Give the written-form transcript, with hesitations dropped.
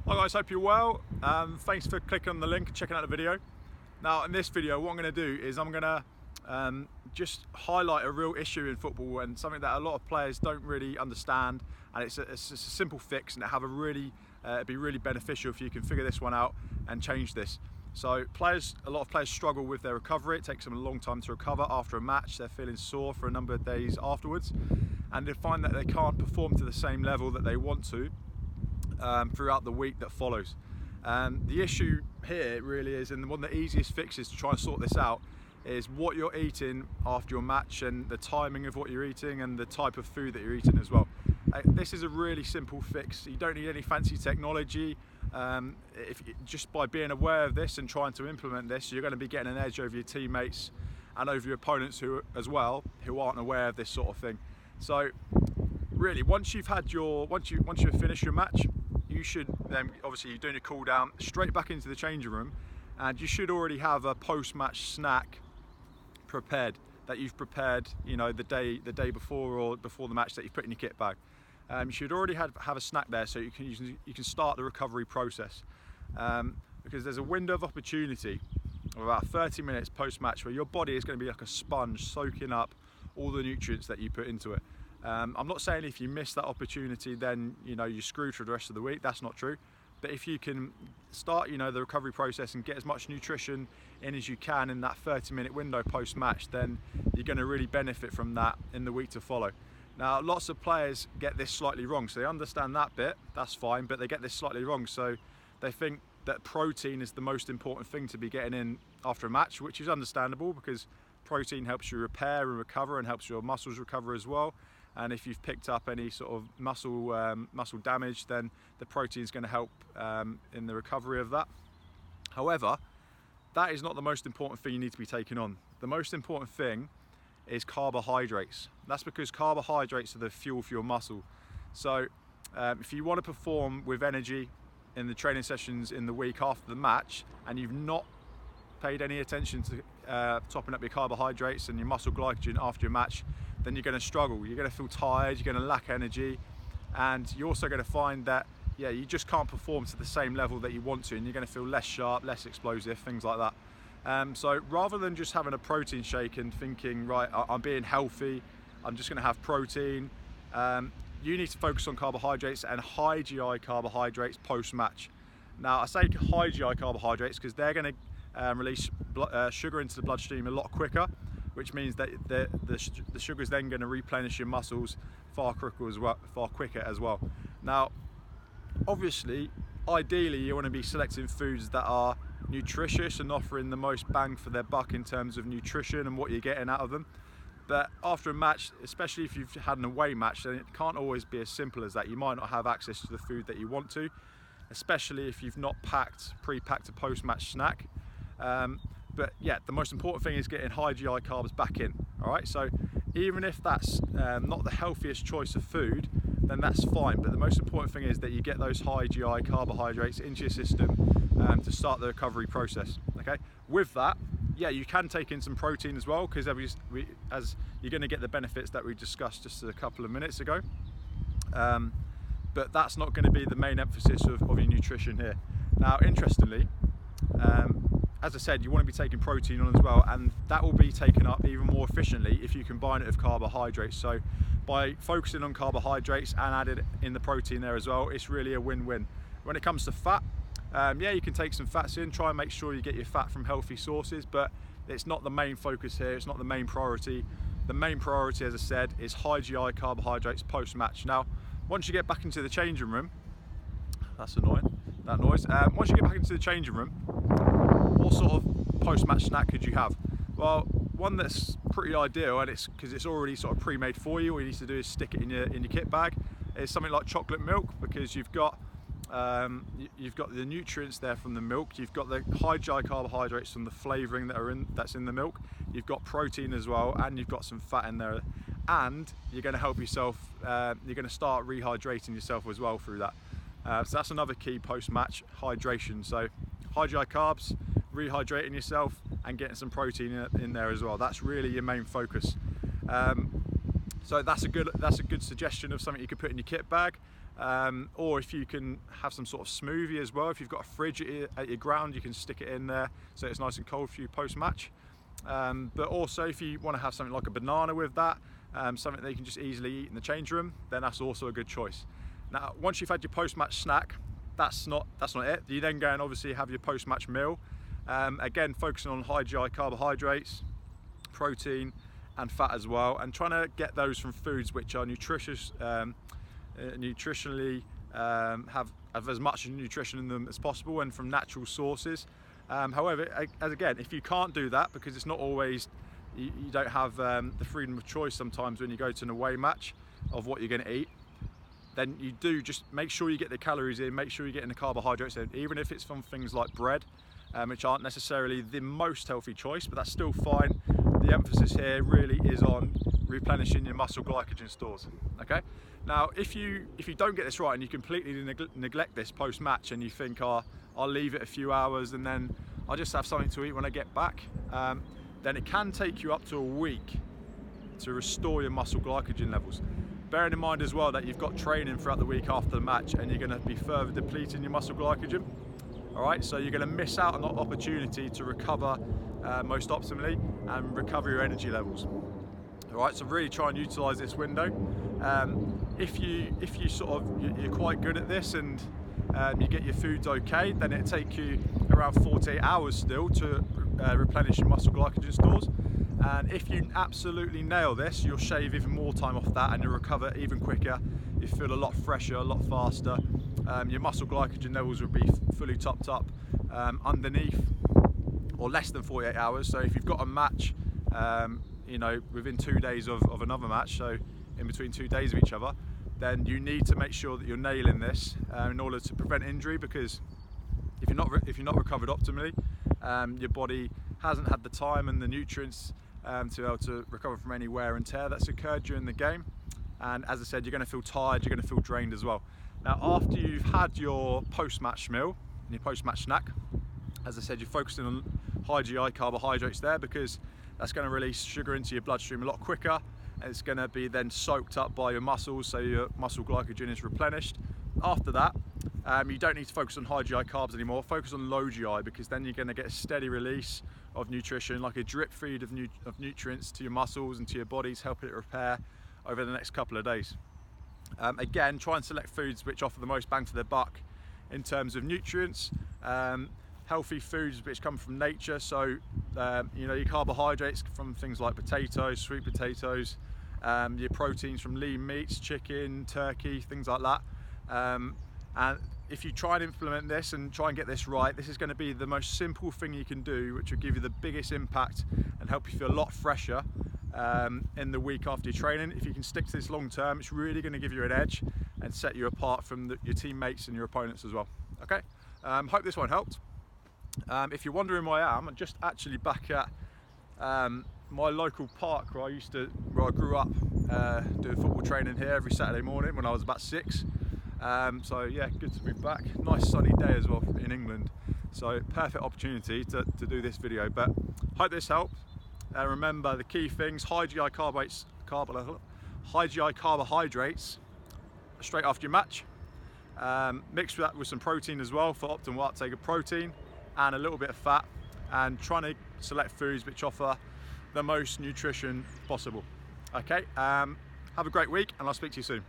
Hi guys, hope you're well. Thanks for clicking on the link and checking out the video. Now in this video what I'm going to do is I'm going to just highlight a real issue in football and something that a lot of players don't really understand, and it's a simple fix, and it'd be really beneficial if you can figure this one out and change this. So a lot of players struggle with their recovery. It takes them a long time to recover after a match. They're feeling sore for a number of days afterwards, and they find that they can't perform to the same level that they want to throughout the week that follows. The issue here really is, and one of the easiest fixes to try and sort this out, is what you're eating after your match and the timing of what you're eating and the type of food that you're eating as well. This is a really simple fix. You don't need any fancy technology. Just by being aware of this and trying to implement this, you're going to be getting an edge over your teammates and over your opponents who aren't aware of this sort of thing. So really, once you've finished your match, you should then, obviously you're doing your cool down, straight back into the changing room, and you should already have a post-match snack prepared that you've prepared, the day before or before the match, that you've put in your kit bag. You should already have a snack there, so you can start the recovery process, because there's a window of opportunity of about 30 minutes post-match where your body is going to be like a sponge, soaking up all the nutrients that you put into it. I'm not saying if you miss that opportunity then you're screwed for the rest of the week. That's not true. But if you can start the recovery process and get as much nutrition in as you can in that 30-minute window post-match, then you're going to really benefit from that in the week to follow. Now, lots of players get this slightly wrong, so they understand that bit, that's fine, but they get this slightly wrong. So they think that protein is the most important thing to be getting in after a match, which is understandable, because protein helps you repair and recover and helps your muscles recover as well. And if you've picked up any sort of muscle damage, then the protein is going to help in the recovery of that. However, that is not the most important thing you need to be taking on. The most important thing is carbohydrates. That's because carbohydrates are the fuel for your muscle. So if you want to perform with energy in the training sessions in the week after the match, and you've not paid any attention to topping up your carbohydrates and your muscle glycogen after your match, then you're going to struggle. You're going to feel tired, you're going to lack energy, and you're also going to find that you just can't perform to the same level that you want to, and you're going to feel less sharp, less explosive, things like that. So rather than just having a protein shake and thinking, right, I'm being healthy, I'm just going to have protein, you need to focus on carbohydrates, and high GI carbohydrates post-match. Now, I say high GI carbohydrates because they're going to release sugar into the bloodstream a lot quicker, which means that the sugar is then going to replenish your muscles far quicker as well. Now, obviously, ideally, you want to be selecting foods that are nutritious and offering the most bang for their buck in terms of nutrition and what you're getting out of them. But after a match, especially if you've had an away match, then it can't always be as simple as that. You might not have access to the food that you want to, especially if you've not pre-packed a post-match snack. But yeah, the most important thing is getting high GI carbs back in. All right, so even if that's not the healthiest choice of food, then that's fine. But the most important thing is that you get those high GI carbohydrates into your system to start the recovery process. Okay, with that, you can take in some protein as well, because as you're going to get the benefits that we discussed just a couple of minutes ago. But that's not going to be the main emphasis of your nutrition here. Now, interestingly, as I said, you want to be taking protein on as well, and that will be taken up even more efficiently if you combine it with carbohydrates. So by focusing on carbohydrates and adding in the protein there as well, it's really a win-win. When it comes to fat, you can take some fats in, try and make sure you get your fat from healthy sources, but it's not the main focus here, it's not the main priority. The main priority, as I said, is high GI carbohydrates post-match. Now, once you get back into the changing room, that's annoying, that noise. Once you get back into the changing room, what sort of post-match snack could you have? Well, one that's pretty ideal, and it's because it's already sort of pre-made for you. All you need to do is stick it in your kit bag. Is something like chocolate milk, because you've got the nutrients there from the milk. You've got the high GI carbohydrates from the flavouring that's in the milk. You've got protein as well, and you've got some fat in there. And you're going to help yourself. You're going to start rehydrating yourself as well through that. So that's another key post-match, hydration. So high GI carbs, rehydrating yourself, and getting some protein in there as well. That's really your main focus. So that's a good suggestion of something you could put in your kit bag. or if you can have some sort of smoothie as well. If you've got a fridge at your ground, you can stick it in there so it's nice and cold for you post-match. But also if you want to have something like a banana with that, something that you can just easily eat in the change room, then that's also a good choice. Now, once you've had your post-match snack, that's not it. You then go and obviously have your post-match meal. Again, focusing on high GI carbohydrates, protein and fat as well, and trying to get those from foods which are nutritious, nutritionally have as much nutrition in them as possible, and from natural sources. However, again, if you can't do that, because it's not always, you don't have the freedom of choice sometimes when you go to an away match of what you're going to eat, then you do just make sure you get the calories in, make sure you're getting the carbohydrates in, even if it's from things like bread, which aren't necessarily the most healthy choice, but that's still fine. The emphasis here really is on replenishing your muscle glycogen stores. Okay. Now, if you don't get this right and you completely neglect this post-match, and you think, oh, I'll leave it a few hours and then I'll just have something to eat when I get back, then it can take you up to a week to restore your muscle glycogen levels. Bearing in mind as well that you've got training throughout the week after the match, and you're going to be further depleting your muscle glycogen. All right, so you're going to miss out on the opportunity to recover most optimally and recover your energy levels. All right, so really try and utilize this window. If you sort of, you're quite good at this and you get your foods okay, then it'll take you around 48 hours still to replenish your muscle glycogen stores. And if you absolutely nail this, you'll shave even more time off that, and you'll recover even quicker. You feel a lot fresher, a lot faster. Your muscle glycogen levels will be fully topped up underneath or less than 48 hours. So if you've got a match, you know, within 2 days of another match, so in between 2 days of each other, then you need to make sure that you're nailing this in order to prevent injury, because if you're not recovered optimally, your body hasn't had the time and the nutrients to be able to recover from any wear and tear that's occurred during the game. And as I said, you're going to feel tired, you're going to feel drained as well. Now, after you've had your post-match meal and your post-match snack, as I said, you're focusing on high GI carbohydrates there, because that's going to release sugar into your bloodstream a lot quicker. It's going to be then soaked up by your muscles, so your muscle glycogen is replenished. After that, you don't need to focus on high GI carbs anymore. Focus on low GI, because then you're going to get a steady release of nutrition, like a drip feed of nutrients to your muscles and to your bodies, helping it repair over the next couple of days. Again, try and select foods which offer the most bang for their buck in terms of nutrients. Healthy foods which come from nature, so you know, your carbohydrates from things like potatoes, sweet potatoes, your proteins from lean meats, chicken, turkey, things like that. And if you try and implement this and try and get this right, this is going to be the most simple thing you can do, which will give you the biggest impact and help you feel a lot fresher in the week after your training. If you can stick to this long term, it's really going to give you an edge and set you apart from your teammates and your opponents as well. Okay, hope this one helped. If you're wondering where I am, I'm just actually back at my local park where I grew up doing football training here every Saturday morning when I was about 6. So yeah, good to be back. Nice sunny day as well in England, so perfect opportunity to do this video. But hope this helped. Remember the key things: high GI carbohydrates straight after your match, mixed with that with some protein as well for optimal uptake of protein, and a little bit of fat, and trying to select foods which offer the most nutrition possible. Okay, have a great week, and I'll speak to you soon.